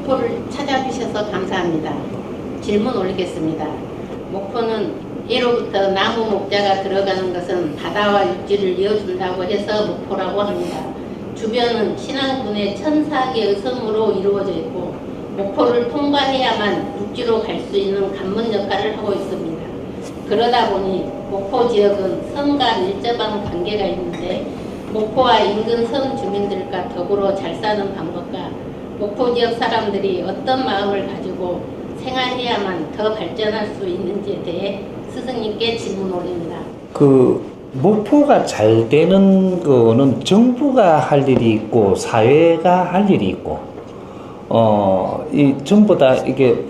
목포를 찾아주셔서 감사합니다. 질문 올리겠습니다. 목포는 1호부터 나무 목자가 들어가는 것은 바다와 육지를 이어준다고 해서 목포라고 합니다. 주변은 신안군의 1004개의 섬으로 이루어져 있고 목포를 통과해야만 육지로 갈 수 있는 관문 역할을 하고 있습니다. 그러다 보니 목포 지역은 섬과 밀접한 관계가 있는데 목포와 인근 섬 주민들과 더불어 잘 사는 방법과 목포 지역 사람들이 어떤 마음을 가지고 생활해야만 더 발전할 수 있는지에 대해 스승님께 질문 올립니다. 목포가 잘 되는 거는 정부가 할 일이 있고 사회가 할 일이 있고 이 전부 다 이게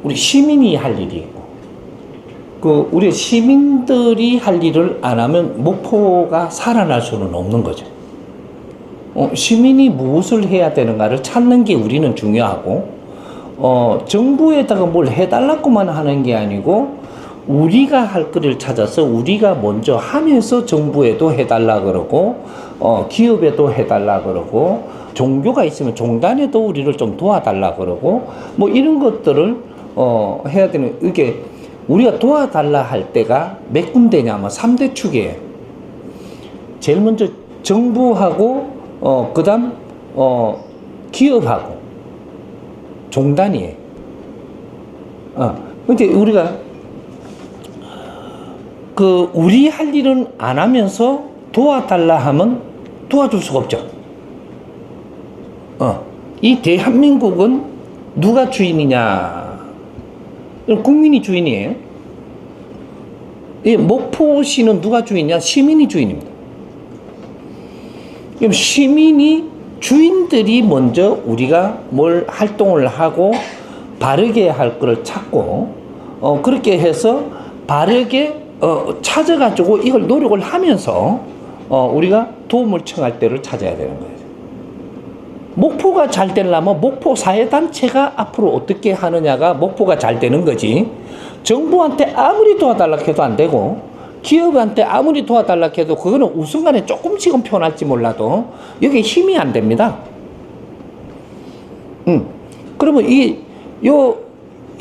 우리 시민이 할 일이 있고 우리 시민들이 할 일을 안 하면 목포가 살아날 수는 없는 거죠. 시민이 무엇을 해야 되는가를 찾는 게 우리는 중요하고 정부에다가 뭘 해달라고만 하는 게 아니고 우리가 할 거를 찾아서 우리가 먼저 하면서 정부에도 해달라 그러고 기업에도 해달라 그러고 종교가 있으면 종단에도 우리를 좀 도와달라 그러고 뭐 이런 것들을 해야 되는 이게 우리가 도와달라 할 때가 몇 군데냐면 3대 축이에요. 제일 먼저 정부하고 그다음 기업하고 종단이에요. 근데 우리가 우리 할 일은 안 하면서 도와달라 하면 도와줄 수가 없죠. 이 대한민국은 누가 주인이냐? 국민이 주인이에요. 이 목포시는 누가 주인이냐? 시민이 주인입니다. 그럼 주인들이 먼저 우리가 뭘 활동을 하고 바르게 할 거를 찾고 그렇게 해서 바르게 찾아가지고 이걸 노력을 하면서 우리가 도움을 청할 때를 찾아야 되는 거예요. 목포가 잘 되려면 목포 사회단체가 앞으로 어떻게 하느냐가 목포가 잘 되는 거지. 정부한테 아무리 도와달라 해도 안 되고 기업한테 아무리 도와달라 해도 그거는 우순간에 조금씩은 표현할지 몰라도 여기 힘이 안 됩니다. 그러면 이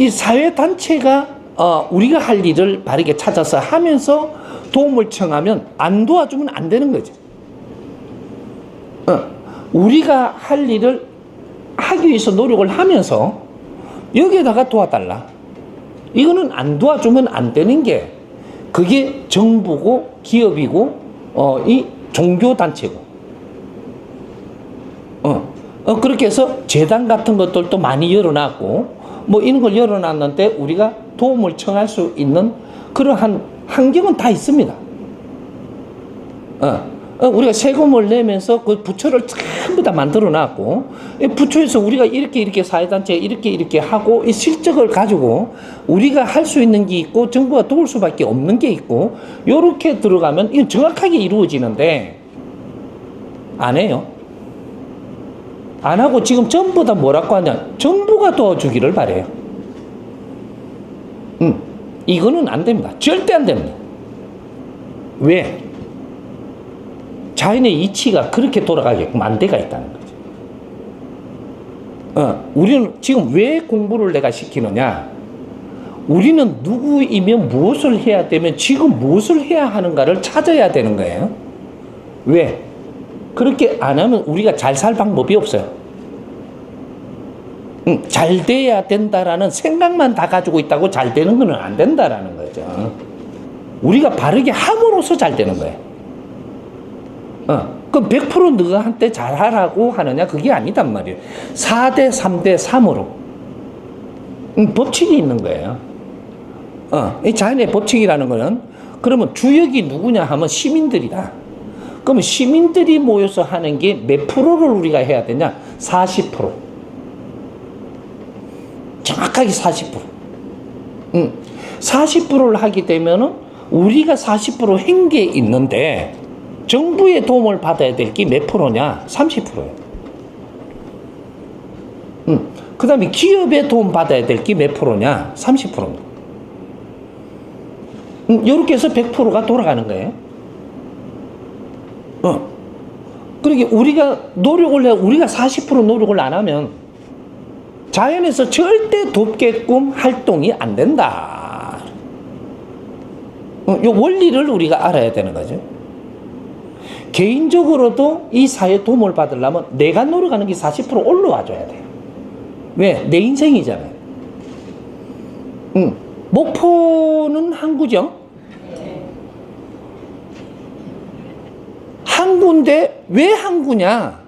사회단체가 우리가 할 일을 바르게 찾아서 하면서 도움을 청하면 안 도와주면 안 되는 거죠. 우리가 할 일을 하기 위해서 노력을 하면서 여기에다가 도와달라. 이거는 안 도와주면 안 되는 게 그게 정부고 기업이고 이 종교단체고 그렇게 해서 재단 같은 것들도 많이 열어놨고 뭐 이런 걸 열어놨는데 우리가 도움을 청할 수 있는 그러한 환경은 다 있습니다. 우리가 세금을 내면서 그 부처를 전부 다 만들어 놨고 부처에서 우리가 이렇게 사회단체 이렇게 하고 이 실적을 가지고 우리가 할 수 있는 게 있고 정부가 도울 수밖에 없는 게 있고 요렇게 들어가면 이건 정확하게 이루어지는데 안 해요. 안 하고 지금 전부 다 뭐라고 하냐, 정부가 도와주기를 바래요. 이거는 안 됩니다. 절대 안 됩니다. 왜? 자연의 이치가 그렇게 돌아가게끔 안대가 있다는 거죠. 우리는 지금 왜 공부를 내가 시키느냐? 우리는 누구이면 무엇을 해야 되면 지금 무엇을 해야 하는가를 찾아야 되는 거예요. 왜? 그렇게 안 하면 우리가 잘 살 방법이 없어요. 잘 돼야 된다라는 생각만 다 가지고 있다고 잘 되는 건 안 된다라는 거죠. 우리가 바르게 함으로써 잘 되는 거예요. 그럼 100% 너한테 잘하라고 하느냐? 그게 아니단 말이에요. 4대 3대 3으로 법칙이 있는 거예요. 이 자연의 법칙이라는 거는 그러면 주역이 누구냐 하면 시민들이다. 그러면 시민들이 모여서 하는 게 몇 프로를 우리가 해야 되냐? 40%. 정확하게 40%. 40%를 하게 되면은 우리가 40% 한 게 있는데 정부의 도움을 받아야 될 게 몇 프로냐? 30%예요. 그 다음에 기업의 도움 받아야 될 게 몇 프로냐? 30%입니다. 이렇게 해서 100%가 돌아가는 거예요. 그러니까 우리가 노력을 해, 우리가 40% 노력을 안 하면 자연에서 절대 돕게끔 활동이 안 된다. 이 원리를 우리가 알아야 되는 거죠. 개인적으로도 이 사회에 도움을 받으려면 내가 노력하는 게 40% 올라와 줘야 돼요. 왜? 내 인생이잖아요. 목포는 항구죠? 항구인데 왜 항구냐?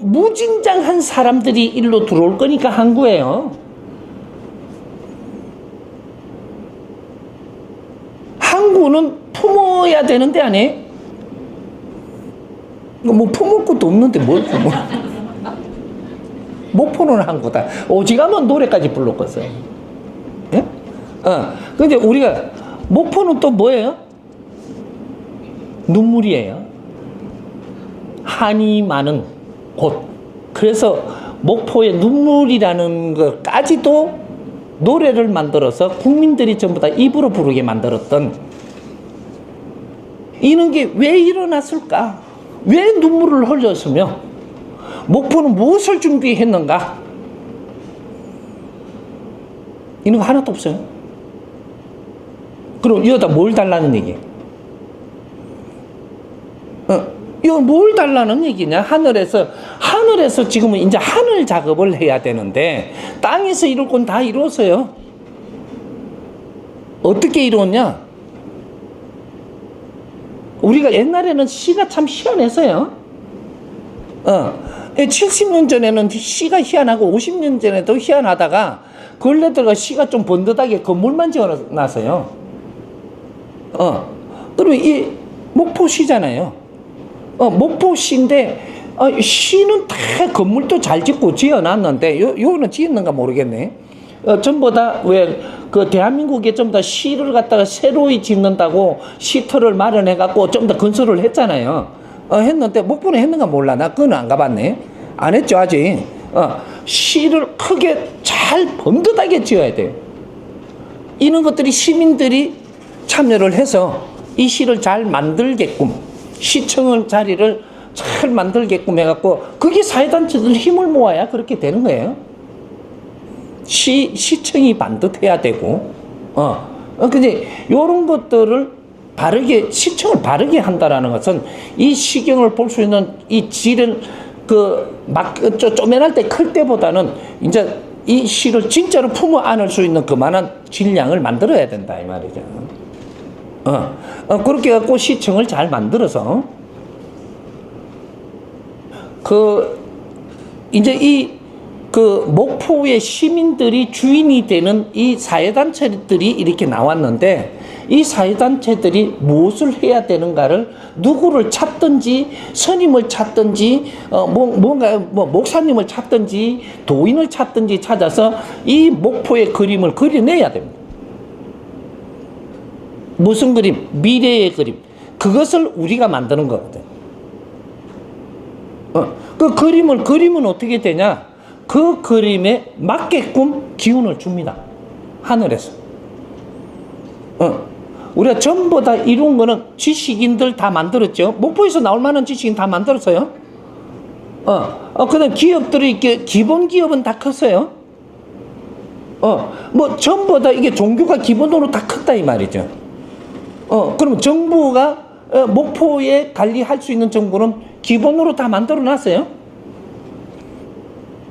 무진장한 사람들이 일로 들어올 거니까 항구예요. 항구는 품어야 되는데 아니에요? 뭐 품을 것도 없는데 뭘 품어? 목포는 항구다. 오지가면 노래까지 불렀겠어요. 예? 근데 우리가 목포는 또 뭐예요? 눈물이에요. 한이 많은 곳. 그래서 목포의 눈물이라는 것까지도 노래를 만들어서 국민들이 전부 다 입으로 부르게 만들었던 이런 게 왜 일어났을까? 왜 눈물을 흘렸으며 목포는 무엇을 준비했는가? 이런 거 하나도 없어요. 그럼 이거다 뭘 달라는 얘기예요? 이거 뭘 달라는 얘기냐? 하늘에서 지금은 이제 하늘 작업을 해야 되는데 땅에서 이룰 건 다 이루었어요. 어떻게 이루었냐? 우리가 옛날에는 시가 참 희한했어요. 70년 전에는 시가 희한하고 50년 전에도 희한하다가 근래 들어가 시가 좀 번듯하게 건물만 지어놨어요. 그러면 이 목포시잖아요. 목포시인데 시는 다 건물도 잘 짓고 지어놨는데 요거는 지었는가 모르겠네. 전부 다 왜 그 대한민국에 좀 더 시를 갖다가 새로이 짓는다고 시터를 마련해 갖고 좀 더 건설을 했잖아요. 했는데 목포는 했는가 몰라. 나 그건 안 가봤네. 안 했죠 아직. 시를 크게 잘 번듯하게 지어야 돼요. 이런 것들이 시민들이 참여를 해서 이 시를 잘 만들게끔 시청을 자리를 잘 만들게끔 해갖고 그게 사회단체들 힘을 모아야 그렇게 되는 거예요. 시청이 반듯해야 되고, 근데 요런 것들을 시청을 바르게 한다라는 것은 이 시경을 볼 수 있는 이 질을 쪼맨할 때 클 때보다는 이제 이 시를 진짜로 품어 안을 수 있는 그만한 질량을 만들어야 된다 이 말이죠. 그렇게 갖고 시청을 잘 만들어서 이제 목포의 시민들이 주인이 되는 이 사회단체들이 이렇게 나왔는데 이 사회단체들이 무엇을 해야 되는가를 누구를 찾든지 스님을 찾든지 목사님을 찾든지 도인을 찾든지 찾아서 이 목포의 그림을 그려내야 됩니다. 무슨 그림? 미래의 그림. 그것을 우리가 만드는 거거든. 그 그림은 어떻게 되냐? 그 그림에 맞게끔 기운을 줍니다. 하늘에서. 우리가 전부 다 이룬 거는 지식인들 다 만들었죠. 목포에서 나올 만한 지식인 다 만들었어요. 그 다음 기업들이 기본 기업은 다 컸어요. 전부 다 이게 종교가 기본으로 다 컸다 이 말이죠. 그럼 정부가 목포에 관리할 수 있는 정부는 기본으로 다 만들어 놨어요.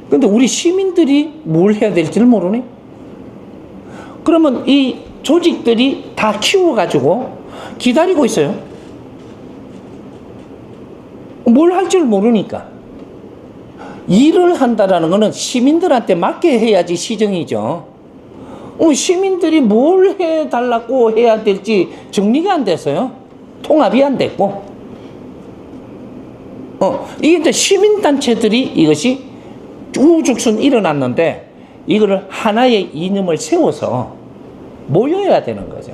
근데 우리 시민들이 뭘 해야 될지를 모르네. 그러면 이 조직들이 다 키워가지고 기다리고 있어요. 뭘 할지를 모르니까. 일을 한다라는 거는 시민들한테 맡게 해야지 시정이죠. 시민들이 뭘 해달라고 해야 될지 정리가 안 됐어요. 통합이 안 됐고. 이게 이제 시민단체들이 이것이 우후죽순 일어났는데 이거를 하나의 이념을 세워서 모여야 되는 거죠.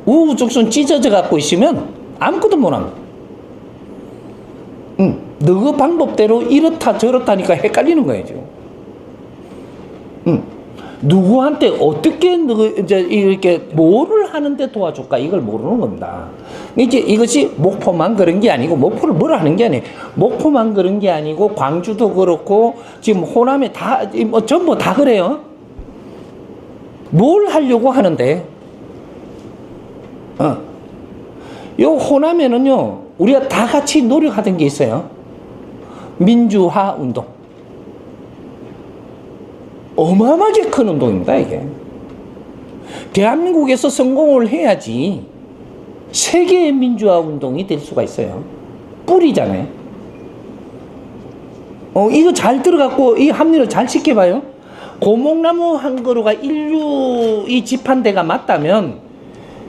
우후죽순 찢어져 갖고 있으면 아무것도 못합니다. 너 방법대로 이렇다 저렇다니까 헷갈리는 거예요 지금. 누구한테 어떻게 이제 이렇게 뭐를 하는데 도와줄까 이걸 모르는 겁니다. 이제 이것이 목포만 그런 게 아니고 목포를 뭐라 하는 게 아니에요. 목포만 그런 게 아니고 광주도 그렇고 지금 호남에 다 뭐 전부 다 그래요. 뭘 하려고 하는데? 요 호남에는요 우리가 다 같이 노력하던 게 있어요. 민주화 운동. 어마어마하게 큰 운동입니다, 이게. 대한민국에서 성공을 해야지 세계의 민주화 운동이 될 수가 있어요. 뿌리잖아요. 이거 잘 들어갖고 이 합리를 잘 지켜봐요. 고목나무 한 그루가 인류의 집한대가 맞다면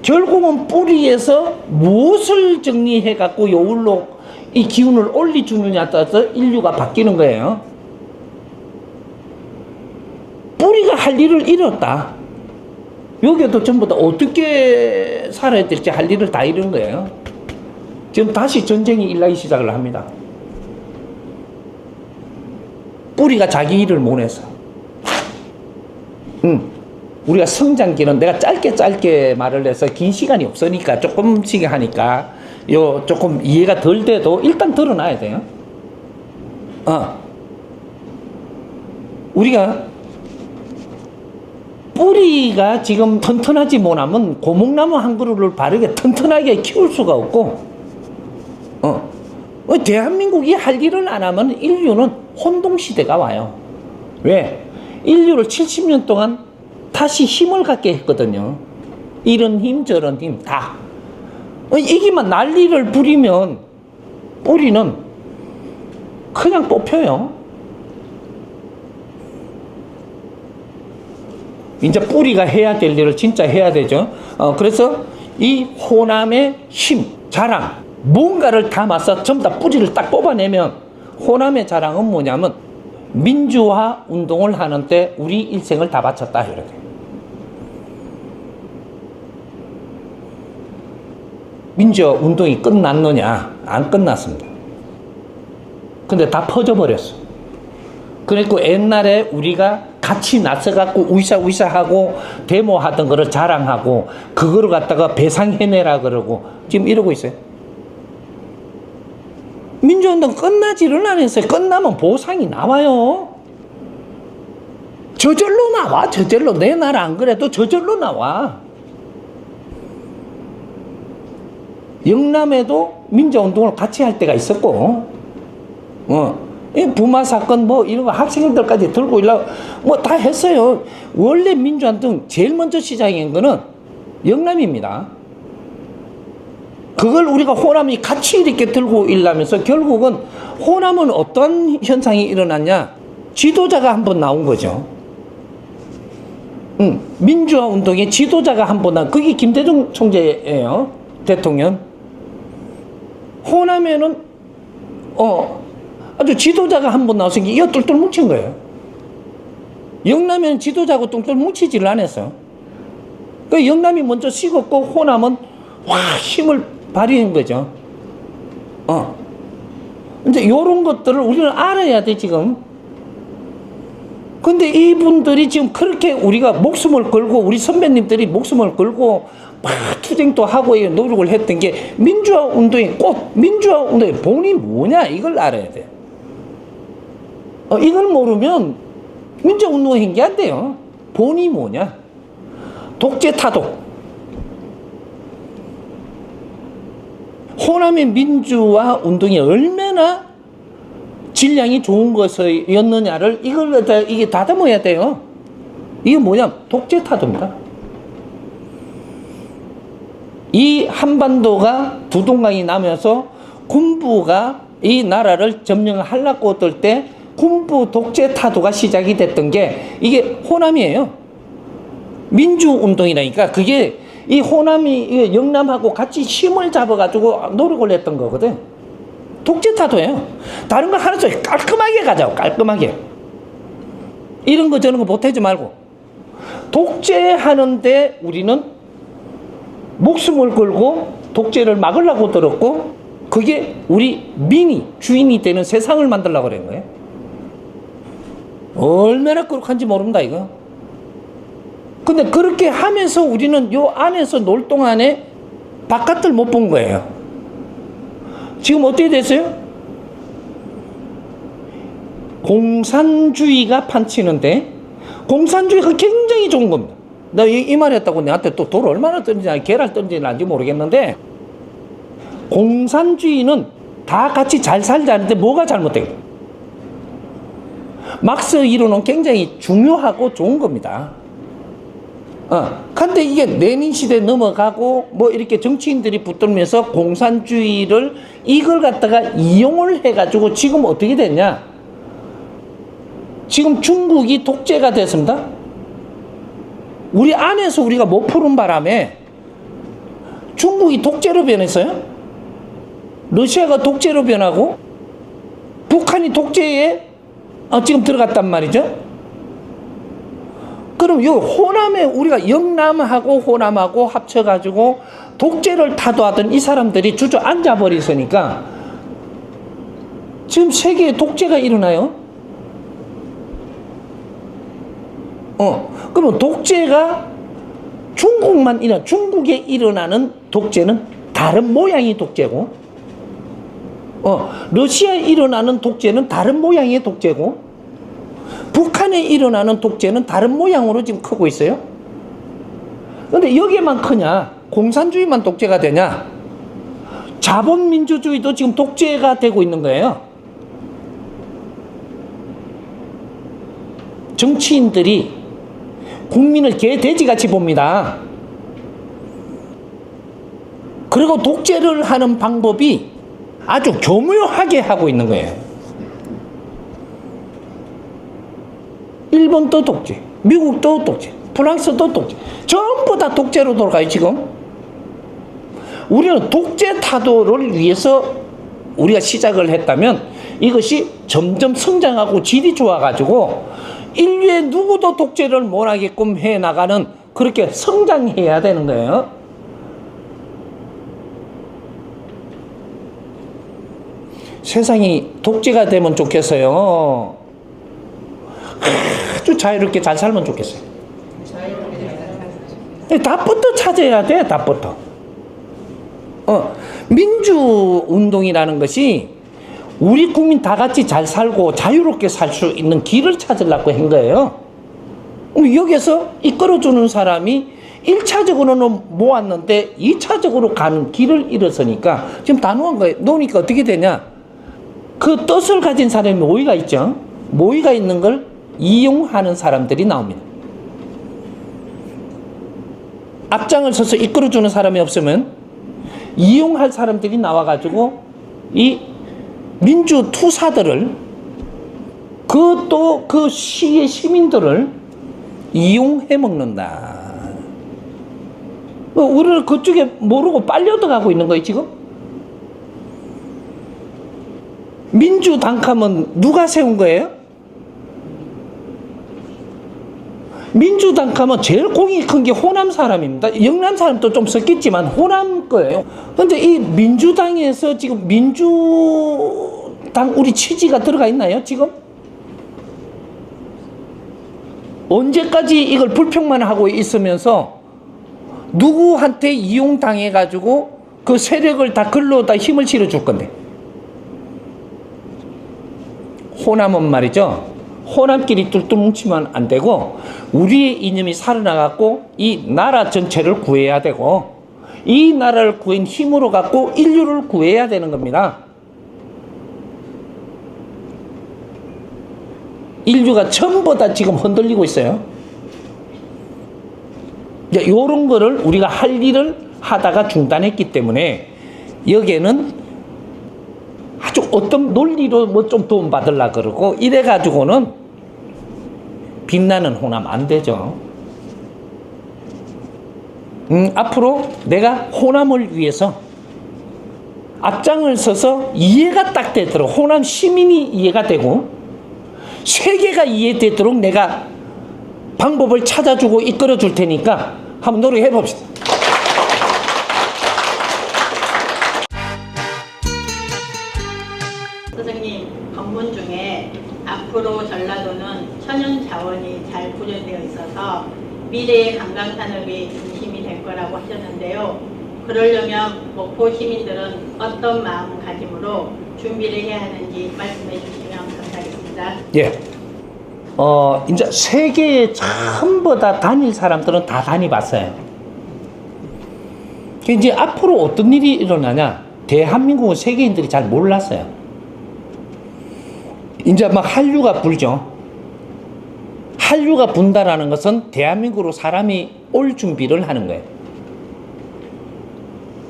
결국은 뿌리에서 무엇을 정리해갖고 요울로 이 기운을 올려주느냐에 따라서 인류가 바뀌는 거예요. 뿌리가 할 일을 잃었다. 여기도 전부 다 어떻게 살아야 될지 할 일을 다 잃은 거예요. 지금 다시 전쟁이 일어나기 시작을 합니다. 뿌리가 자기 일을 못 해서. 우리가 성장기는 내가 짧게 말을 해서 긴 시간이 없으니까 조금씩 하니까 요 조금 이해가 덜 돼도 일단 드러나야 돼요. 우리가 뿌리가 지금 튼튼하지 못하면 고목나무 한 그루를 바르게 튼튼하게 키울 수가 없고, 대한민국이 할 일을 안 하면 인류는 혼동시대가 와요. 왜? 인류를 70년 동안 다시 힘을 갖게 했거든요. 이런 힘 저런 힘 다. 이게만 난리를 부리면 뿌리는 그냥 뽑혀요. 이제 뿌리가 해야 될 일을 진짜 해야 되죠. 그래서 이 호남의 힘, 자랑, 뭔가를 담아서 전부 다 뿌리를 딱 뽑아내면 호남의 자랑은 뭐냐면 민주화 운동을 하는데 우리 일생을 다 바쳤다 이렇게. 민주화 운동이 끝났느냐? 안 끝났습니다. 근데 다 퍼져버렸어. 그리고 옛날에 우리가 같이 나서갖고 우이사우이사하고 데모하던 거를 자랑하고 그거를 갖다가 배상해내라 그러고 지금 이러고 있어요. 민주운동 끝나지를 않았어요. 끝나면 보상이 나와요. 저절로 나와. 저절로. 내 나라 안 그래도 저절로 나와. 영남에도 민주운동을 같이 할 때가 있었고 이 부마 사건 뭐 이런 거 학생들까지 들고 일러 뭐 다 했어요. 원래 민주운동 제일 먼저 시작한 거는 영남입니다. 그걸 우리가 호남이 같이 이렇게 들고 일라면서 결국은 호남은 어떤 현상이 일어났냐? 지도자가 한 번 나온 거죠. 민주화 운동의 지도자가 한 번 나온 그게 김대중 총재예요. 대통령. 호남에는 아주 지도자가 한 번 나왔으니까 이거 똘똘 뭉친 거예요. 영남에는 지도자하고 똘똘 뭉치지를 않았어요. 그 영남이 먼저 식었고 호남은 힘을 발휘한 거죠. 이제 이런 것들을 우리는 알아야 돼 지금. 근데 이분들이 지금 그렇게 우리가 목숨을 걸고 우리 선배님들이 목숨을 걸고 막 투쟁도 하고 노력을 했던 게 민주화 운동의 꽃, 민주화 운동의 본이 뭐냐 이걸 알아야 돼. 이걸 모르면 민주화 운동을 한 게 안 돼요. 본이 뭐냐? 독재 타도. 호남의 민주화 운동이 얼마나 질량이 좋은 것이었느냐를 이게 다듬어야 돼요. 이게 뭐냐? 독재 타도입니다. 이 한반도가 두동강이 나면서 군부가 이 나라를 점령하려고 할 때 군부 독재 타도가 시작이 됐던 게 이게 호남이에요. 민주운동이라니까 그게 이 호남이 영남하고 같이 힘을 잡아가지고 노력을 했던 거거든. 독재 타도예요. 다른 거 하나씩 깔끔하게 가자고. 깔끔하게. 이런 거 저런 거 못하지 말고 독재하는데 우리는 목숨을 걸고 독재를 막으려고 들었고 그게 우리 민이 주인이 되는 세상을 만들려고 그런 거예요. 얼마나 거룩한지 모릅니다 이거. 근데 그렇게 하면서 우리는 요 안에서 놀 동안에 바깥을 못 본 거예요. 지금 어떻게 됐어요? 공산주의가 판치는데, 공산주의가 굉장히 좋은 겁니다. 나 이 말 했다고 내한테 또 돌 얼마나 던지냐, 계란 던지는지 모르겠는데, 공산주의는 다 같이 잘 살자는데 뭐가 잘못된 거예요? 막스 이론은 굉장히 중요하고 좋은 겁니다. 근데 이게 레닌 시대 넘어가고 뭐 이렇게 정치인들이 붙들면서 공산주의를 이걸 갖다가 이용을 해가지고 지금 어떻게 됐냐? 지금 중국이 독재가 됐습니다. 우리 안에서 우리가 못 푸는 바람에 중국이 독재로 변했어요. 러시아가 독재로 변하고 북한이 독재에 지금 들어갔단 말이죠. 그럼 요 호남에 우리가 영남하고 호남하고 합쳐가지고 독재를 타도하던 이 사람들이 주저앉아 버리니까 지금 세계에 독재가 일어나요. 그러면 독재가 중국에 일어나는 독재는 다른 모양의 독재고, 러시아에 일어나는 독재는 다른 모양의 독재고, 북한에 일어나는 독재는 다른 모양으로 지금 크고 있어요. 그런데 여기에만 크냐? 공산주의만 독재가 되냐? 자본민주주의도 지금 독재가 되고 있는 거예요. 정치인들이 국민을 개, 돼지같이 봅니다. 그리고 독재를 하는 방법이 아주 교묘하게 하고 있는 거예요. 일본도 독재, 미국도 독재, 프랑스도 독재, 전부 다 독재로 돌아가요. 지금 우리는 독재 타도를 위해서 우리가 시작을 했다면 이것이 점점 성장하고 질이 좋아가지고 인류의 누구도 독재를 못하게끔 해나가는, 그렇게 성장해야 되는 거예요. 세상이 독재가 되면 좋겠어요. 아주 자유롭게 잘 살면 좋겠어요. 답부터 찾아야 돼. 답부터. 민주운동이라는 것이 우리 국민 다 같이 잘 살고 자유롭게 살 수 있는 길을 찾으려고 한 거예요. 여기서 이끌어주는 사람이 1차적으로는 모았는데 2차적으로 가는 길을 잃었으니까 지금 다 놓은 거예요. 놓으니까 어떻게 되냐? 그 뜻을 가진 사람이 모의가 있죠. 모의가 있는 걸 이용하는 사람들이 나옵니다. 앞장을 서서 이끌어주는 사람이 없으면 이용할 사람들이 나와가지고 이 민주투사들을, 그 시의 시민들을 이용해 먹는다. 우리를 그쪽에 모르고 빨려들어가고 있는 거예요. 지금 민주당하면 누가 세운 거예요? 민주당하면 제일 공이 큰 게 호남 사람입니다. 영남 사람도 좀 섞였지만 호남 거예요. 그런데 이 민주당에서 지금 민주당 우리 취지가 들어가 있나요? 지금 언제까지 이걸 불평만 하고 있으면서 누구한테 이용당해 가지고 그 세력을 다 글로다 힘을 실어줄 건데. 호남은 말이죠, 호남끼리 뚫뚫 뭉치면 안 되고 우리의 이념이 살아나갖고 이 나라 전체를 구해야 되고, 이 나라를 구한 힘으로 갖고 인류를 구해야 되는 겁니다. 인류가 전부 다 지금 흔들리고 있어요. 이런 거를 우리가 할 일을 하다가 중단했기 때문에 여기에는 아주 어떤 논리로 뭐 좀 도움 받으려 그러고 이래가지고는 빛나는 호남 안 되죠. 앞으로 내가 호남을 위해서 앞장을 서서 이해가 딱 되도록, 호남 시민이 이해가 되고 세계가 이해되도록 내가 방법을 찾아주고 이끌어 줄 테니까 한번 노력해 봅시다. 선생님, 건문 중에 앞으로 전라도는 천연 자원이 잘 구현되어 있어서 미래의 관광 산업의 중심이 될 거라고 하셨는데요. 그러려면 목포 시민들은 어떤 마음가짐으로 준비를 해야 하는지 말씀해 주시면 감사하겠습니다. 예. 이제 세계에 전부 다 다닐 사람들은 다 다녀봤어요. 이제 앞으로 어떤 일이 일어나냐? 대한민국은 세계인들이 잘 몰랐어요. 이제 막 한류가 불죠. 한류가 분다라는 것은 대한민국으로 사람이 올 준비를 하는 거예요.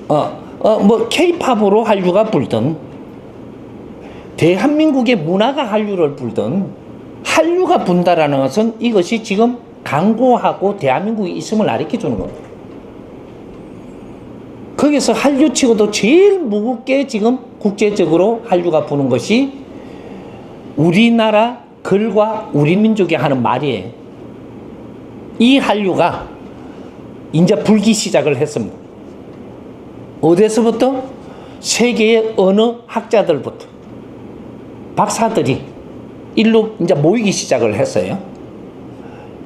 뭐 K-팝으로 한류가 불든, 대한민국의 문화가 한류를 불든, 한류가 분다라는 것은 이것이 지금 강고하고 대한민국이 있음을 가르쳐 주는 겁니다. 거기서 한류치고도 제일 무겁게 지금 국제적으로 한류가 부는 것이 우리나라 글과 우리 민족이 하는 말이에요. 이 한류가 이제 불기 시작을 했습니다. 어디서부터? 세계의 어느 학자들부터, 박사들이 일로 이제 모이기 시작을 했어요.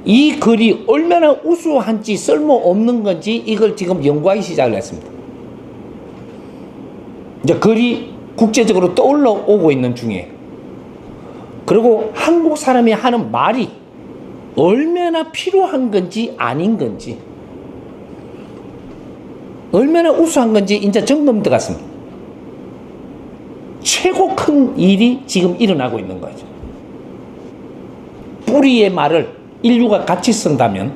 이 글이 얼마나 우수한지 쓸모없는 건지 이걸 지금 연구하기 시작을 했습니다. 이제 글이 국제적으로 떠올라 오고 있는 중이에요. 그리고 한국 사람이 하는 말이 얼마나 필요한 건지 아닌 건지, 얼마나 우수한 건지 이제 점검 들어갔습니다. 최고 큰 일이 지금 일어나고 있는 거죠. 뿌리의 말을 인류가 같이 쓴다면,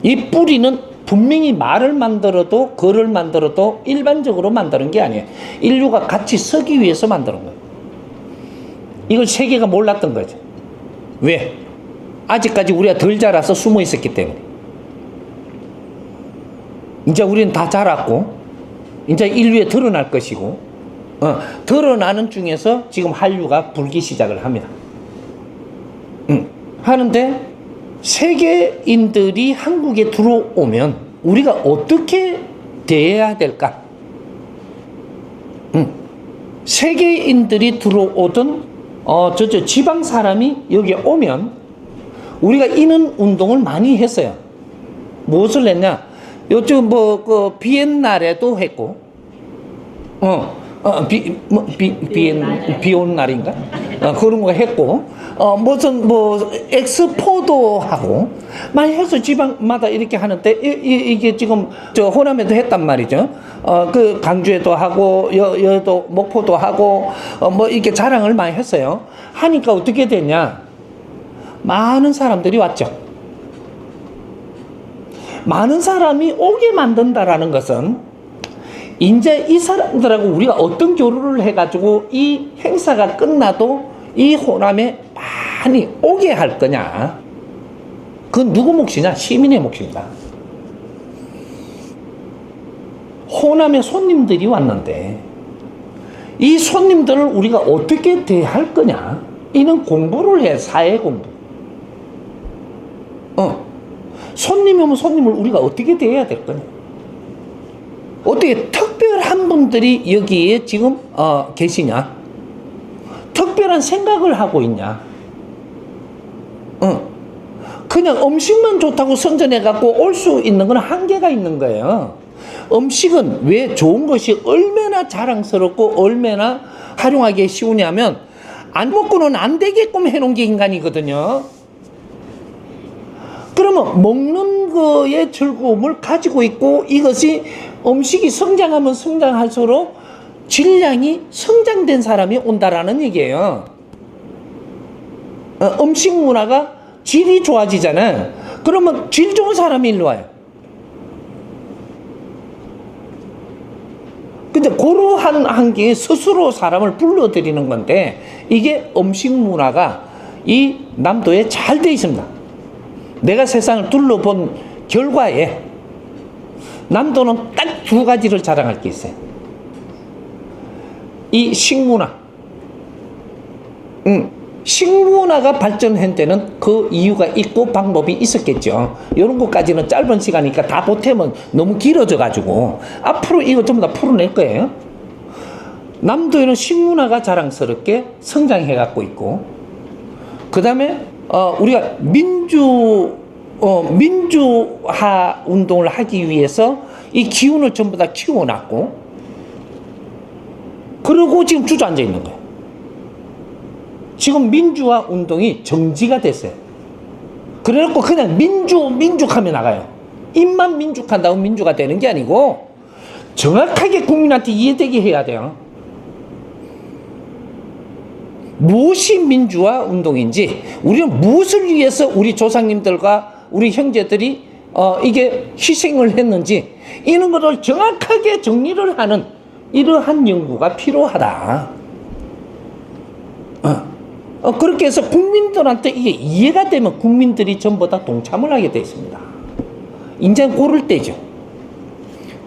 이 뿌리는 분명히 말을 만들어도 글을 만들어도 일반적으로 만드는 게 아니에요. 인류가 같이 쓰기 위해서 만드는 거예요. 이걸 세계가 몰랐던 거죠. 왜? 아직까지 우리가 덜 자라서 숨어 있었기 때문에. 이제 우리는 다 자랐고 이제 인류에 드러날 것이고, 드러나는 중에서 지금 한류가 불기 시작을 합니다. 하는데 세계인들이 한국에 들어오면 우리가 어떻게 대해야 될까? 세계인들이 들어오던 지방 사람이 여기 오면 우리가 이런 운동을 많이 했어요. 무엇을 했냐? 요즘 비엔날에도 했고, 비 오는 날인가? 그런 거 했고, 무슨 엑스포도 하고, 많이 해서 지방마다 이렇게 하는데, 이게 지금 호남에도 했단 말이죠. 그 강주에도 하고, 여도 목포도 하고, 이렇게 자랑을 많이 했어요. 하니까 어떻게 되냐? 많은 사람들이 왔죠. 많은 사람이 오게 만든다라는 것은 이제 이 사람들하고 우리가 어떤 교류를 해가지고 이 행사가 끝나도 이 호남에 많이 오게 할 거냐? 그건 누구 몫이냐? 시민의 몫입니다. 호남에 손님들이 왔는데 이 손님들을 우리가 어떻게 대할 거냐? 이는 공부를 해. 사회 공부. 손님이 오면 손님을 우리가 어떻게 대해야 될 거냐? 어떻게 특별한 분들이 여기에 지금 계시냐? 특별한 생각을 하고 있냐? 그냥 음식만 좋다고 선전해갖고 올 수 있는 건 한계가 있는 거예요. 음식은 왜 좋은 것이 얼마나 자랑스럽고 얼마나 활용하기 쉬우냐면 안 먹고는 안 되게끔 해놓은 게 인간이거든요. 그러면 먹는 거에 즐거움을 가지고 있고 이것이 음식이 성장하면 성장할수록 질량이 성장된 사람이 온다라는 얘기예요. 음식 문화가 질이 좋아지잖아요. 그러면 질 좋은 사람이 일로 와요. 근데 그러한 한게 스스로 사람을 불러들이는 건데 이게 음식 문화가 이 남도에 잘 돼 있습니다. 내가 세상을 둘러본 결과에 남도는 딱 두 가지를 자랑할 게 있어요. 이 식문화. 식문화가 발전한 데는 그 이유가 있고 방법이 있었겠죠. 이런 것까지는 짧은 시간이니까 다 보태면 너무 길어져 가지고 앞으로 이거 전부 다 풀어낼 거예요. 남도에는 식문화가 자랑스럽게 성장해 갖고 있고, 그 다음에 우리가 민주 민주화 운동을 하기 위해서 이 기운을 전부 다 키워놨고, 그러고 지금 주저앉아 있는 거예요. 지금 민주화 운동이 정지가 됐어요. 그래놓고 그냥 민죽하면 나가요. 입만 민죽한다고 민주가 되는 게 아니고 정확하게 국민한테 이해되게 해야 돼요. 무엇이 민주화 운동인지, 우리는 무엇을 위해서 우리 조상님들과 우리 형제들이 이게 희생을 했는지, 이런 것을 정확하게 정리를 하는 이러한 연구가 필요하다. 그렇게 해서 국민들한테 이게 이해가 되면 국민들이 전부 다 동참을 하게 되어 있습니다. 이제 고를 때죠.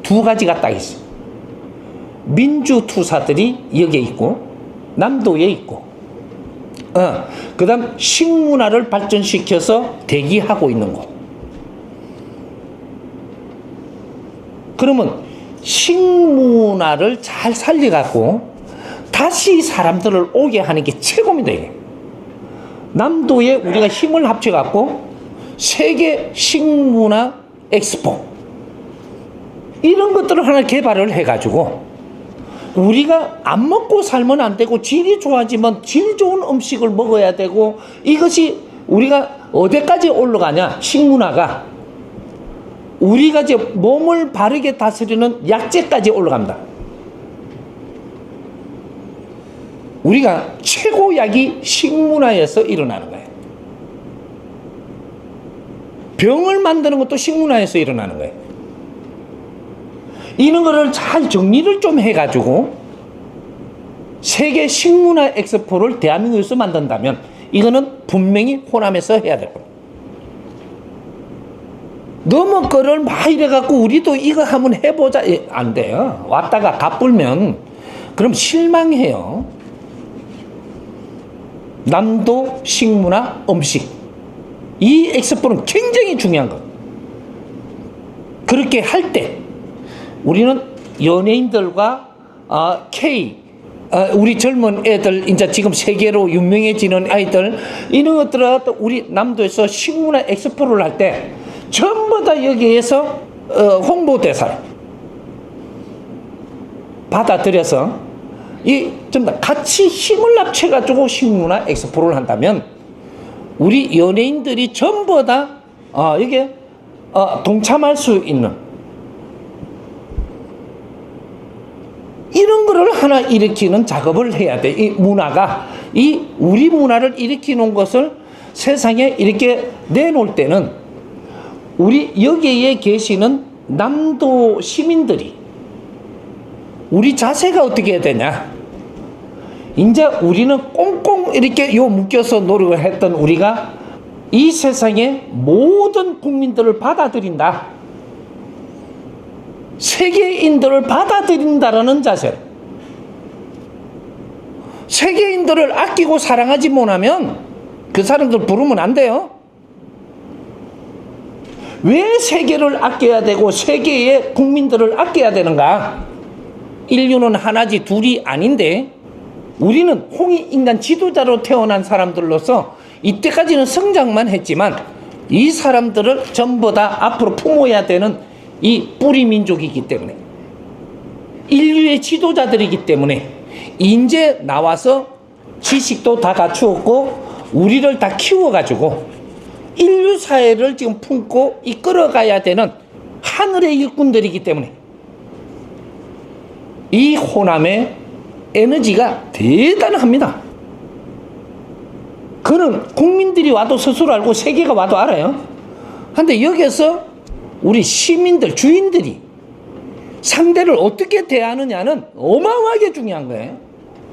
두 가지가 딱 있어요. 민주투사들이 여기에 있고 남도에 있고, 그 다음 식문화를 발전시켜서 대기하고 있는 곳. 그러면 식문화를 잘 살려갖고 다시 사람들을 오게 하는 게 최고입니다. 이게. 남도에 우리가 힘을 합쳐갖고 세계 식문화 엑스포, 이런 것들을 하나 개발을 해가지고, 우리가 안 먹고 살면 안 되고 질이 좋아지면 질 좋은 음식을 먹어야 되고, 이것이 우리가 어디까지 올라가냐, 식문화가 우리가 이제 몸을 바르게 다스리는 약재까지 올라갑니다. 우리가 최고약이 식문화에서 일어나는 거예요. 병을 만드는 것도 식문화에서 일어나는 거예요. 이런 거를 잘 정리를 좀 해가지고 세계 식문화 엑스포를 대한민국에서 만든다면 이거는 분명히 호남에서 해야 될 겁니다. 너무 거를 막 이래갖고 우리도 이거 한번 해보자, 안 돼요. 왔다가 가불면 그럼 실망해요. 남도 식문화 음식, 이 엑스포는 굉장히 중요한 것. 그렇게 할 때 우리는 연예인들과 우리 젊은 애들, 이제 지금 세계로 유명해지는 아이들, 이런 것들을 우리 남도에서 식문화 엑스포를 할 때 전부 다 여기에서 홍보대사를 받아들여서 전부 다 같이 힘을 합쳐가지고 식문화 엑스포를 한다면 우리 연예인들이 전부 다 여기에 동참할 수 있는 이런 거를 하나 일으키는 작업을 해야 돼. 이 문화가, 우리 문화를 일으키는 것을 세상에 이렇게 내놓을 때는 우리 여기에 계시는 남도 시민들이 우리 자세가 어떻게 해야 되냐. 이제 우리는 꽁꽁 이렇게 묶여서 노력을 했던 우리가 이 세상의 모든 국민들을 받아들인다. 세계인들을 받아들인다라는 자세. 세계인들을 아끼고 사랑하지 못하면 그 사람들 부르면 안 돼요. 왜 세계를 아껴야 되고 세계의 국민들을 아껴야 되는가? 인류는 하나지 둘이 아닌데, 우리는 홍익인간 지도자로 태어난 사람들로서 이때까지는 성장만 했지만 이 사람들을 전부 다 앞으로 품어야 되는 이 뿌리 민족이기 때문에, 인류의 지도자들이기 때문에 이제 나와서 지식도 다 갖추었고 우리를 다 키워가지고 인류 사회를 지금 품고 이끌어가야 되는 하늘의 일꾼들이기 때문에 이 호남의 에너지가 대단합니다. 그는 국민들이 와도 스스로 알고 세계가 와도 알아요. 근데 여기서 우리 시민들, 주인들이 상대를 어떻게 대하느냐는 어마어마하게 중요한 거예요.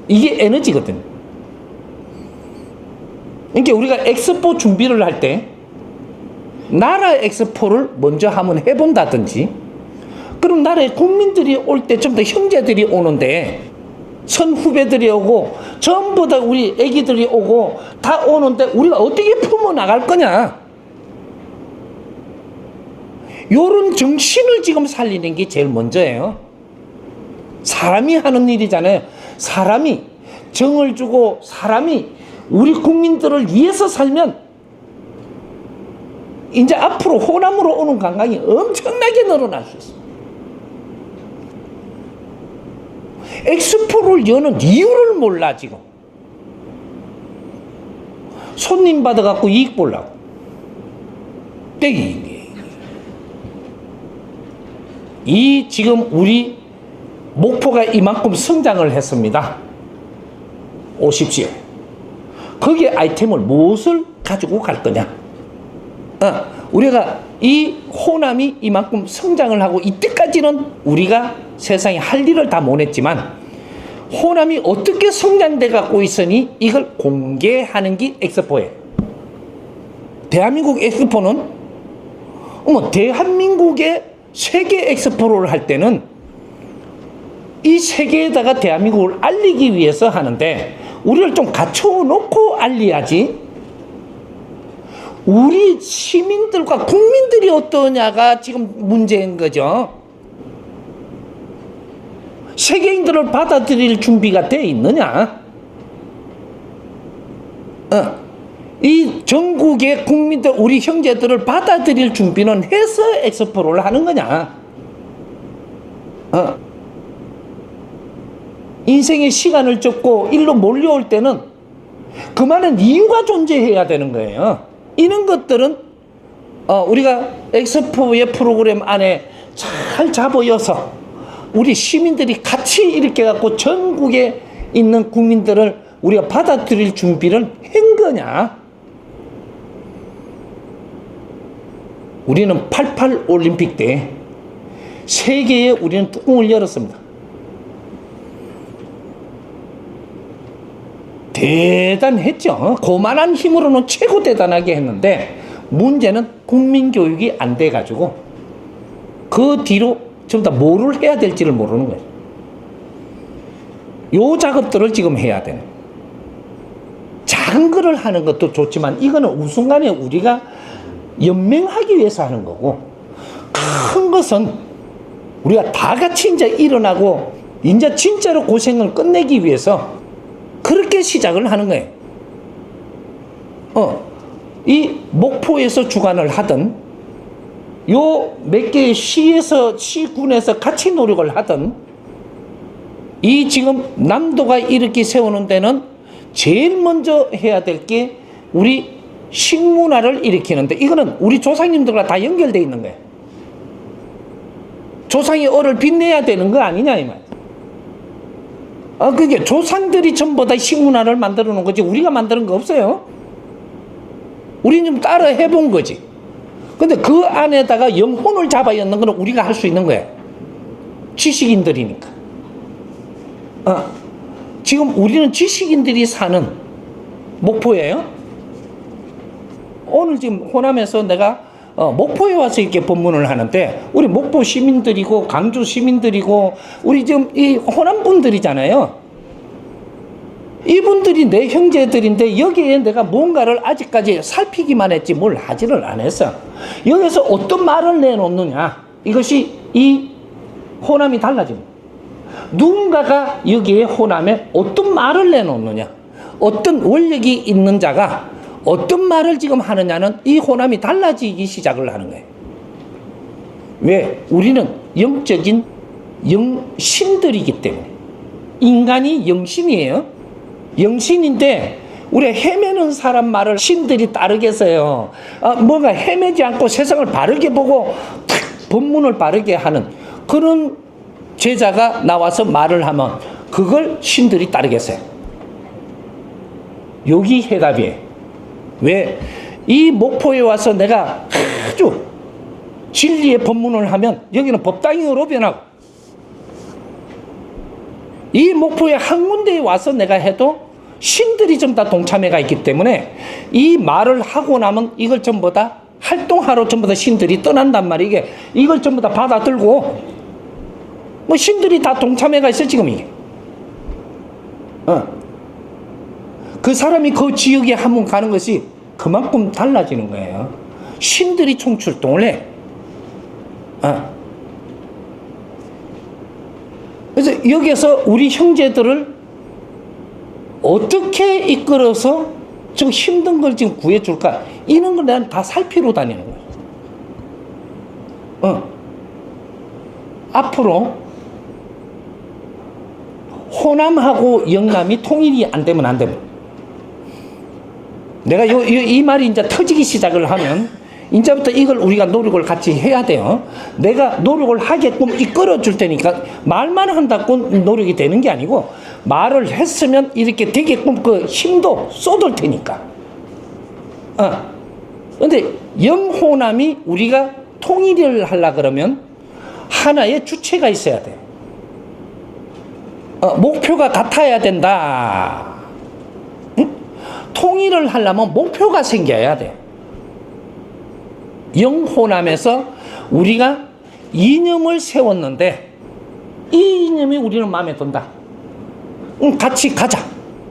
이게 에너지거든요. 그러니까 우리가 엑스포 준비를 할 때 나라 엑스포를 먼저 한번 해본다든지, 그럼 나라의 국민들이 올 때 좀 더 형제들이 오는데, 선후배들이 오고 전부 다 우리 애기들이 오고 다 오는데 우리가 어떻게 품어 나갈 거냐, 요런 정신을 지금 살리는 게 제일 먼저예요. 사람이 하는 일이잖아요. 사람이 정을 주고 사람이 우리 국민들을 위해서 살면 이제 앞으로 호남으로 오는 관광이 엄청나게 늘어날 수 있습니다. 엑스포를 여는 이유를 몰라 지금. 손님 받아갖고 이익 보려고. 떼기. 이 지금 우리 목포가 이만큼 성장을 했습니다. 오십시오. 거기에 아이템을 무엇을 가지고 갈 거냐? 우리가 이 호남이 이만큼 성장을 하고 이때까지는 우리가 세상에 할 일을 다 못했지만 호남이 어떻게 성장돼 갖고 있으니 이걸 공개하는 게 엑스포예요. 대한민국 엑스포는 대한민국의 세계 엑스포를 할 때는 이 세계에다가 대한민국을 알리기 위해서 하는데 우리를 좀 갖춰놓고 알려야지. 우리 시민들과 국민들이 어떠냐가 지금 문제인 거죠. 세계인들을 받아들일 준비가 돼 있느냐? 이 전국의 국민들, 우리 형제들을 받아들일 준비는 해서 엑스포를 하는 거냐? 인생의 시간을 쫓고 일로 몰려올 때는 그만한 이유가 존재해야 되는 거예요. 이런 것들은 우리가 엑스포의 프로그램 안에 잘 잡아여서 우리 시민들이 같이 이렇게 갖고 전국에 있는 국민들을 우리가 받아들일 준비를 한 거냐? 우리는 88 올림픽 때 세계에 우리는 뚜껑을 열었습니다. 대단했죠. 그만한 힘으로는 최고 대단하게 했는데 문제는 국민교육이 안 돼가지고 그 뒤로 전부 다 뭐를 해야 될지를 모르는 거예요. 요 작업들을 지금 해야 되는. 작은 거를 하는 것도 좋지만 이거는 우순간에 우리가 연맹하기 위해서 하는 거고 큰 것은 우리가 다 같이 이제 일어나고 이제 진짜로 고생을 끝내기 위해서 그렇게 시작을 하는 거예요. 이 목포에서 주관을 하던 요 몇 개의 시에서 시군에서 같이 노력을 하던 이 지금 남도가 이렇게 세우는 데는 제일 먼저 해야 될 게 우리 식문화를 일으키는데 이거는 우리 조상님들과 다 연결되어 있는 거예요. 조상의 얼을 빛내야 되는 거 아니냐 이 말. 그게 조상들이 전부 다 식문화를 만들어 놓은 거지 우리가 만드는 거 없어요. 우리는 좀 따라 해본 거지. 근데 그 안에다가 영혼을 잡아 넣는 건 우리가 할 수 있는 거예요. 지식인들이니까. 지금 우리는 지식인들이 사는 목포예요. 오늘 지금 호남에서 내가 목포에 와서 이렇게 법문을 하는데 우리 목포 시민들이고 강주 시민들이고 우리 지금 이 호남 분들이잖아요. 이분들이 내 형제들인데 여기에 내가 뭔가를 아직까지 살피기만 했지 뭘 하지를 않았어. 여기서 어떤 말을 내놓느냐. 이것이 이 호남이 달라집니다. 누군가가 여기에 호남에 어떤 말을 내놓느냐. 어떤 원력이 있는 자가 어떤 말을 지금 하느냐는 이 호남이 달라지기 시작을 하는 거예요. 왜? 우리는 영적인 영신들이기 때문에. 인간이 영신이에요. 영신인데 우리 헤매는 사람 말을 신들이 따르겠어요. 뭔가 헤매지 않고 세상을 바르게 보고 탁 법문을 바르게 하는 그런 제자가 나와서 말을 하면 그걸 신들이 따르겠어요. 여기 해답이에요. 왜? 이 목포에 와서 내가 아주 진리의 법문을 하면 여기는 법당으로 변하고 이 목포의 한 군데에 와서 내가 해도 신들이 좀 다 동참해가 있기 때문에 이 말을 하고 나면 이걸 전부 다 활동하러 전부 다 신들이 떠난단 말이에요. 이걸 전부 다 받아들고 뭐 신들이 다 동참해가 있어 지금 이게. 그 사람이 그 지역에 한번 가는 것이 그만큼 달라지는 거예요. 신들이 총출동을 해. 그래서 여기서 우리 형제들을 어떻게 이끌어서 좀 힘든 걸 지금 구해줄까? 이런 걸 난 다 살피러 다니는 거예요. 앞으로 호남하고 영남이 통일이 안 되면 안 됩니다. 내가 이 말이 이제 터지기 시작을 하면 이제부터 이걸 우리가 노력을 같이 해야 돼요. 내가 노력을 하게끔 이끌어 줄 테니까 말만 한다고 노력이 되는 게 아니고 말을 했으면 이렇게 되게끔 그 힘도 쏟을 테니까. 근데 영호남이 우리가 통일을 하려 그러면 하나의 주체가 있어야 돼. 목표가 같아야 된다. 응? 통일을 하려면 목표가 생겨야 돼. 영호남에서 우리가 이념을 세웠는데 이 이념이 우리는 마음에 든다. 같이 가자.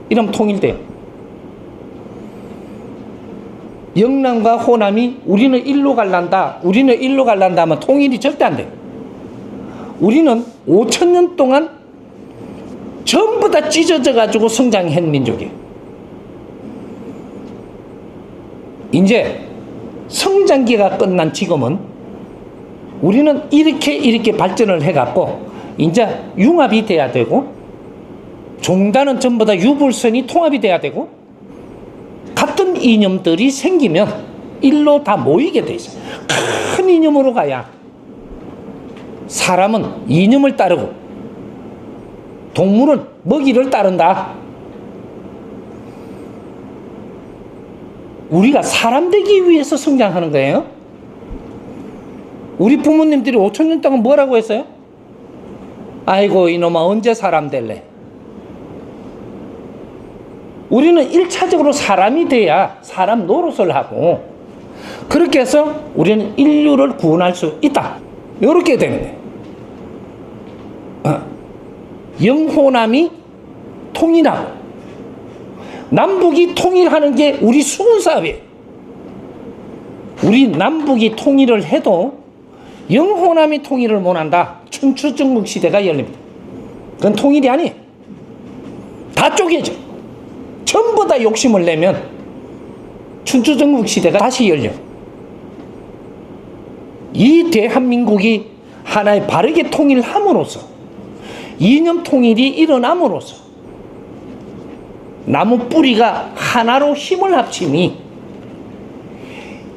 이러면 통일돼요. 영남과 호남이 우리는 일로 갈란다. 우리는 일로 갈란다 하면 통일이 절대 안 돼. 우리는 5,000년 동안 전부 다 찢어져 가지고 성장한 민족이에요. 이제 성장기가 끝난 지금은 우리는 이렇게 발전을 해갖고 이제 융합이 돼야 되고 종단은 전부 다 유불선이 통합이 돼야 되고 같은 이념들이 생기면 일로 다 모이게 돼 있어요. 큰 이념으로 가야 사람은 이념을 따르고 동물은 먹이를 따른다. 우리가 사람 되기 위해서 성장하는 거예요. 우리 부모님들이 5,000년 동안 뭐라고 했어요? 아이고 이놈아 언제 사람 될래? 우리는 1차적으로 사람이 돼야 사람 노릇을 하고 그렇게 해서 우리는 인류를 구원할 수 있다. 이렇게 되는 거예요. 영호남이 통일하고 남북이 통일하는 게 우리 수군사회예요. 우리 남북이 통일을 해도 영호남이 통일을 못한다. 춘추전국 시대가 열립니다. 그건 통일이 아니에요. 다 쪼개져. 전부 다 욕심을 내면 춘추전국 시대가 다시 열려. 이 대한민국이 하나의 바르게 통일함으로써 이념 통일이 일어남으로써 나무 뿌리가 하나로 힘을 합치니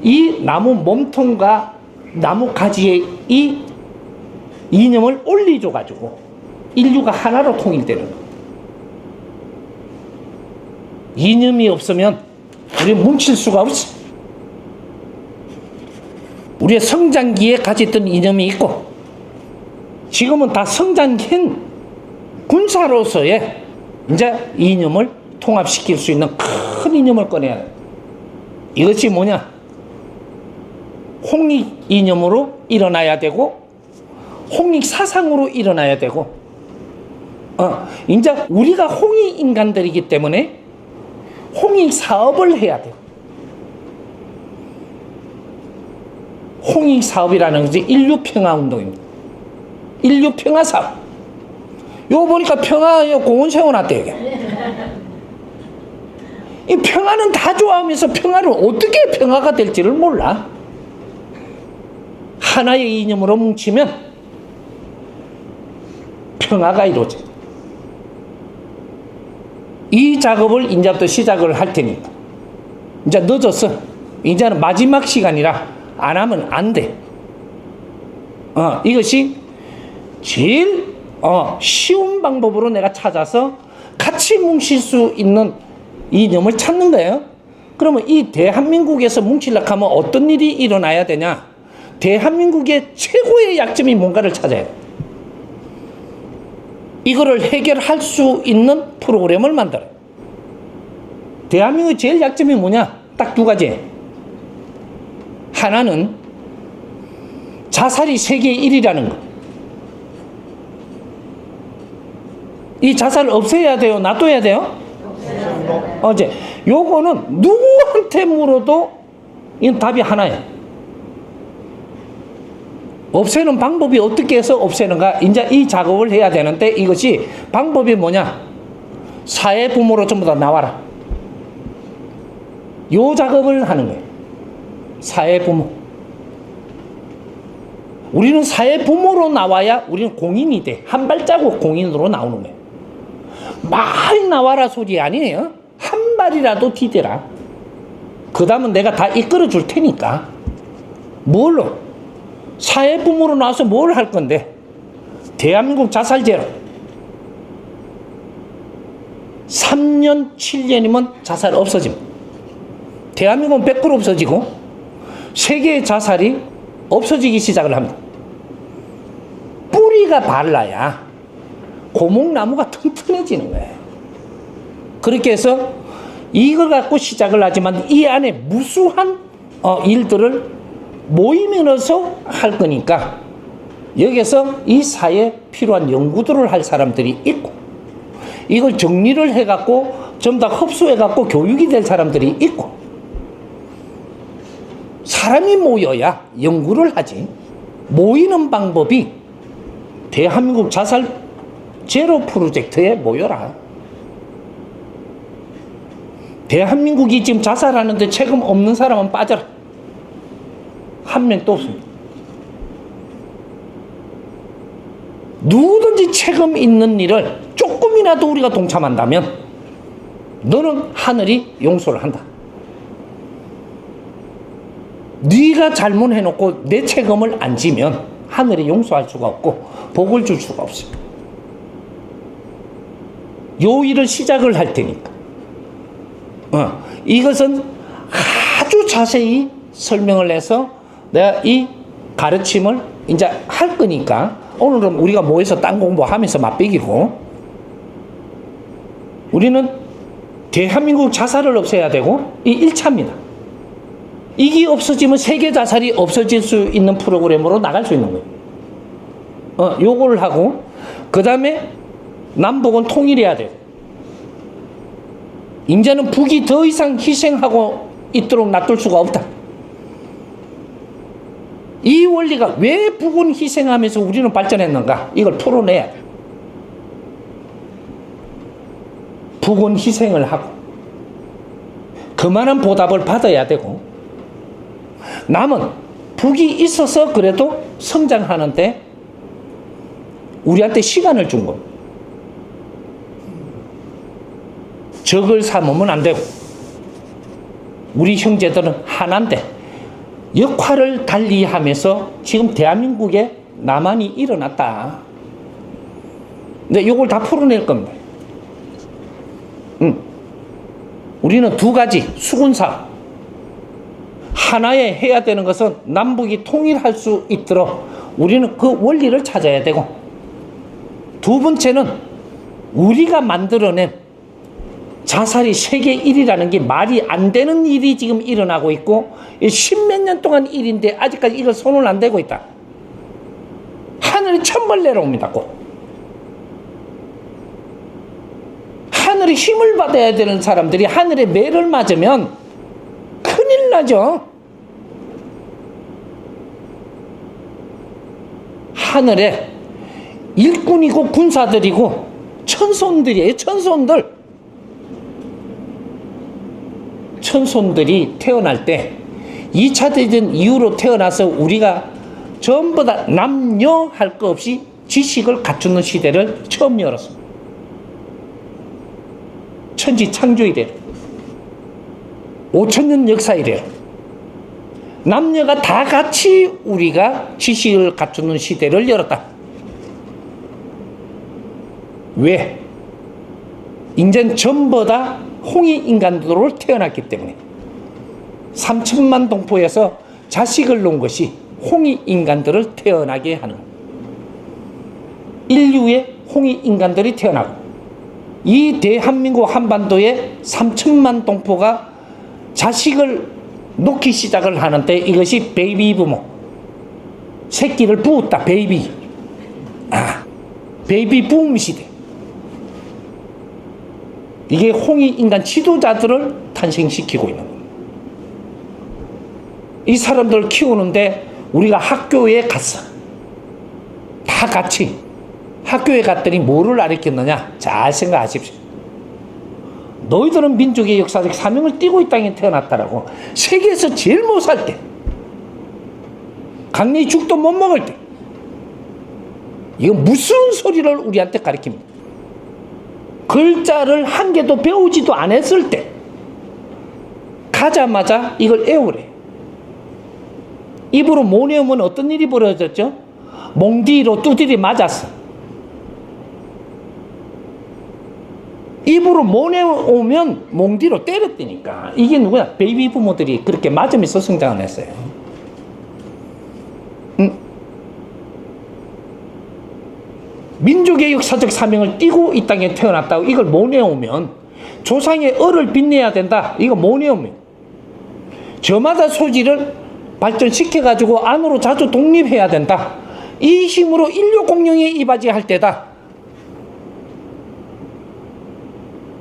이 나무 몸통과 나무 가지에 이 이념을 올려줘 가지고 인류가 하나로 통일되는 거예요. 이념이 없으면 우리 뭉칠 수가 없어. 우리의 성장기에 가졌던 이념이 있고 지금은 다 성장한 군사로서의 이제 이념을 통합시킬 수 있는 큰 이념을 꺼내야 돼. 이것이 뭐냐? 홍익 이념으로 일어나야 되고 홍익 사상으로 일어나야 되고 이제 우리가 홍익 인간들이기 때문에 홍익 사업을 해야 돼요. 홍익 사업이라는 것이 인류 평화 운동입니다. 인류 평화 사업. 요거 보니까 평화 공원 세워놨대 이게. 이 평화는 다 좋아하면서 평화를 어떻게 평화가 될지를 몰라. 하나의 이념으로 뭉치면 평화가 이루어져. 이 작업을 이제부터 시작을 할 테니까. 이제 늦었어. 이제는 마지막 시간이라 안 하면 안 돼. 이것이 제일 쉬운 방법으로 내가 찾아서 같이 뭉칠 수 있는 이념을 찾는 거예요. 그러면 이 대한민국에서 뭉치려고 하면 어떤 일이 일어나야 되냐? 대한민국의 최고의 약점이 뭔가를 찾아야 돼. 이거를 해결할 수 있는 프로그램을 만들어요. 대한민국의 제일 약점이 뭐냐? 딱 두 가지. 하나는 자살이 세계 1위라는 거. 이 자살을 없애야 돼요? 놔둬야 돼요? 어제 요거는 누구한테 물어도 이건 답이 하나야. 없애는 방법이 어떻게 해서 없애는가? 이제 이 작업을 해야 되는데 이것이 방법이 뭐냐? 사회 부모로 전부 다 나와라. 요 작업을 하는 거예요. 사회 부모. 우리는 사회 부모로 나와야 우리는 공인이 돼. 한 발자국 공인으로 나오는 거예요. 많이 나와라 소리 아니에요. 한 발이라도 디뎌라. 그 다음은 내가 다 이끌어 줄 테니까. 뭘로? 사회 부모로 나와서 뭘 할 건데? 대한민국 자살제로 3년 7년이면 자살 없어집니다. 대한민국은 100% 없어지고 세계의 자살이 없어지기 시작을 합니다. 뿌리가 발라야 고목나무가 튼튼해지는 거예요. 그렇게 해서 이걸 갖고 시작을 하지만 이 안에 무수한 일들을 모이면서 할 거니까 여기서 이 사회에 필요한 연구들을 할 사람들이 있고 이걸 정리를 해갖고 전부 다 흡수해갖고 교육이 될 사람들이 있고 사람이 모여야 연구를 하지. 모이는 방법이 대한민국 자살 제로 프로젝트에 모여라. 대한민국이 지금 자살하는데 책임 없는 사람은 빠져라. 한 명도 없습니다. 누구든지 책임 있는 일을 조금이라도 우리가 동참한다면 너는 하늘이 용서를 한다. 네가 잘못해놓고 내 책임을 안 지면 하늘이 용서할 수가 없고 복을 줄 수가 없습니다. 요 일을 시작을 할 테니까 이것은 아주 자세히 설명을 해서 내가 이 가르침을 이제 할 거니까 오늘은 우리가 모여서 딴 공부하면서 맛배기고 우리는 대한민국 자살을 없애야 되고 이 1차입니다. 이게 없어지면 세계 자살이 없어질 수 있는 프로그램으로 나갈 수 있는 거예요. 요걸 하고 그 다음에 남북은 통일해야 돼요. 이제는 북이 더 이상 희생하고 있도록 놔둘 수가 없다. 이 원리가 왜 북은 희생하면서 우리는 발전했는가? 이걸 풀어내야 돼. 북은 희생을 하고 그만한 보답을 받아야 되고 남은 북이 있어서 그래도 성장하는데 우리한테 시간을 준 겁니다. 적을 삼으면 안 되고 우리 형제들은 하나인데 역할을 달리하면서 지금 대한민국에 나만이 일어났다. 근데 이걸 다 풀어낼 겁니다. 우리는 두 가지 수군사 하나에 해야 되는 것은 남북이 통일할 수 있도록 우리는 그 원리를 찾아야 되고 두 번째는 우리가 만들어낸 자살이 세계 1위라는 게 말이 안 되는 일이 지금 일어나고 있고 10몇 년 동안 일인데 아직까지 이걸 손을 안 대고 있다. 하늘이 천벌 내려옵니다. 꼭. 하늘이 힘을 받아야 되는 사람들이 하늘의 매를 맞으면 큰일 나죠. 하늘에 일꾼이고 군사들이고 천손들이에요. 천손들이 태어날 때 2차 대전 이후로 태어나서 우리가 전부 다 남녀 할 것 없이 지식을 갖추는 시대를 처음 열었습니다. 천지 창조 이래로 5,000년 역사 이래로 남녀가 다 같이 우리가 지식을 갖추는 시대를 열었다. 왜? 인제는 전부 다 홍익인간으로 태어났기 때문에 3천만 동포에서 자식을 놓은 것이 홍익인간들을 태어나게 하는 인류의 홍익인간들이 태어나고 이 대한민국 한반도에 3천만 동포가 자식을 놓기 시작을 하는데 이것이 베이비 부모 새끼를 부었다. 베이비 붐 시대. 이게 홍익인간 지도자들을 탄생시키고 있는 겁니다. 이 사람들을 키우는데 우리가 학교에 갔어. 다 같이 학교에 갔더니 뭐를 가르쳤느냐? 잘 생각하십시오. 너희들은 민족의 역사적 사명을 띠고 이 땅에 태어났다라고. 세계에서 제일 못 살 때, 강리 죽도 못 먹을 때, 이거 무슨 소리를 우리한테 가르칩니까? 글자를 한 개도 배우지도 않았을 때 가자마자 이걸 외우래. 입으로 못 외우면 어떤 일이 벌어졌죠? 몽디로 두드리 맞았어. 입으로 못 외우면 몽디로 때렸다니까. 이게 누구야? 베이비 부모들이 그렇게 맞으면서 성장을 했어요. 민족의 역사적 사명을 띠고 이 땅에 태어났다고 이걸 못 외우면, 조상의 얼을 빛내야 된다, 이거 못 외우면, 저마다 소질을 발전시켜가지고 안으로 자주 독립해야 된다, 이 힘으로 인류 공룡에 이바지할 때다.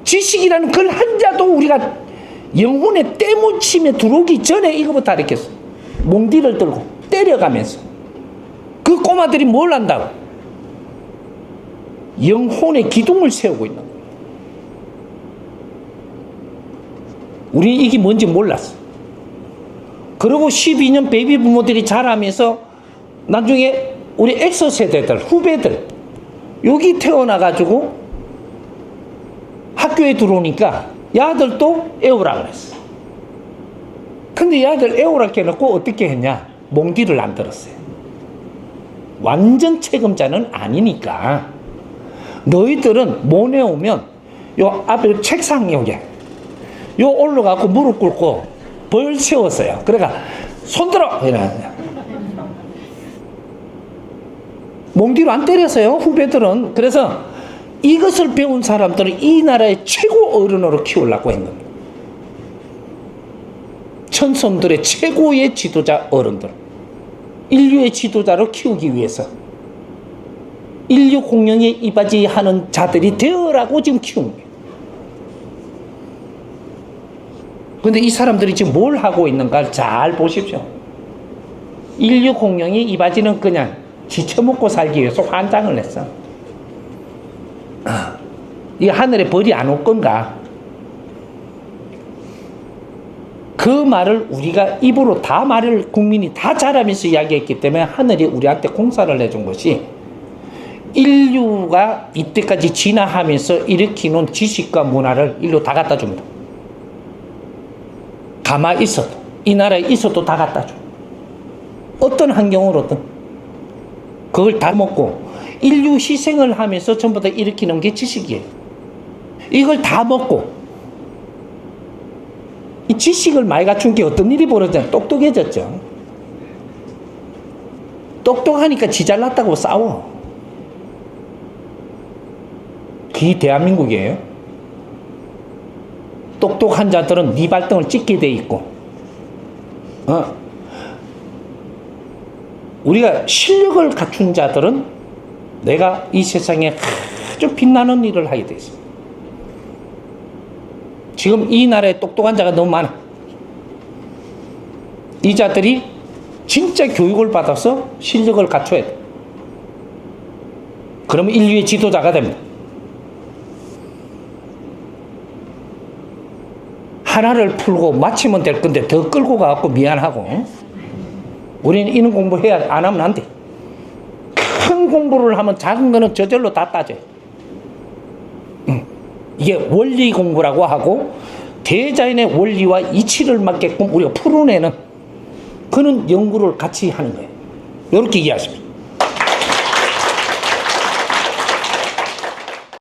지식이라는 글 한자도 우리가 영혼의 때묻힘에 들어오기 전에 이거부터 가르쳤어. 몽디를 들고 때려가면서. 그 꼬마들이 뭘 한다고? 영혼의 기둥을 세우고 있는 거예요. 우리는 이게 뭔지 몰랐어. 그리고 12년 베이비 부모들이 자라면서 나중에 우리 엑소 세대들, 후배들, 여기 태어나가지고 학교에 들어오니까 야들도 애우라 그랬어. 근데 야들 애우라 해놓고 어떻게 했냐? 몽디를 안 들었어요. 완전 책임자는 아니니까. 너희들은 못 외우면 요 앞에 책상 여기 요 올라가고 무릎 꿇고 벌 세웠어요. 그러니까 손 들어! 몽디로 안 때렸어요, 후배들은. 그래서 이것을 배운 사람들은 이 나라의 최고 어른으로 키우려고 했는 겁니다. 천손들의 최고의 지도자 어른들, 인류의 지도자로 키우기 위해서 인류 공룡에 이바지하는 자들이 되어라고 지금 키운 거예요. 그런데 이 사람들이 지금 뭘 하고 있는가 잘 보십시오. 인류 공룡에 이바지는 그냥 지쳐먹고 살기 위해서 환장을 했어. 이 하늘에 벌이 안 올 건가? 그 말을 우리가 입으로 다 말을 국민이 다 잘하면서 이야기했기 때문에 하늘이 우리한테 공사를 해준 것이, 인류가 이때까지 진화하면서 일으키는 지식과 문화를 인류 다 갖다 줍니다. 가만히 있어도, 이 나라에 있어도 다 갖다 줘. 어떤 환경으로든 그걸 다 먹고, 인류 희생을 하면서 전부 다 일으키는 게 지식이에요. 이걸 다 먹고 이 지식을 많이 갖춘 게 어떤 일이 벌어졌냐? 똑똑해졌죠. 똑똑하니까 지 잘났다고 싸워. 그게 대한민국이에요. 똑똑한 자들은 네 발등을 찍게 돼 있고, 우리가 실력을 갖춘 자들은 내가 이 세상에 아주 빛나는 일을 하게 돼 있습니다. 지금 이 나라에 똑똑한 자가 너무 많아. 이 자들이 진짜 교육을 받아서 실력을 갖춰야 돼. 그러면 인류의 지도자가 됩니다. 하나를 풀고 마치면 될 건데 더 끌고 가갖고 미안하고, 우리는 이런 공부 해야, 안 하면 안 돼. 큰 공부를 하면 작은 거는 저절로 다 따져요. 이게 원리 공부라고 하고, 대자연의 원리와 이치를 맞게끔 우리가 풀어내는 그런 연구를 같이 하는 거예요. 이렇게 이해하십시오.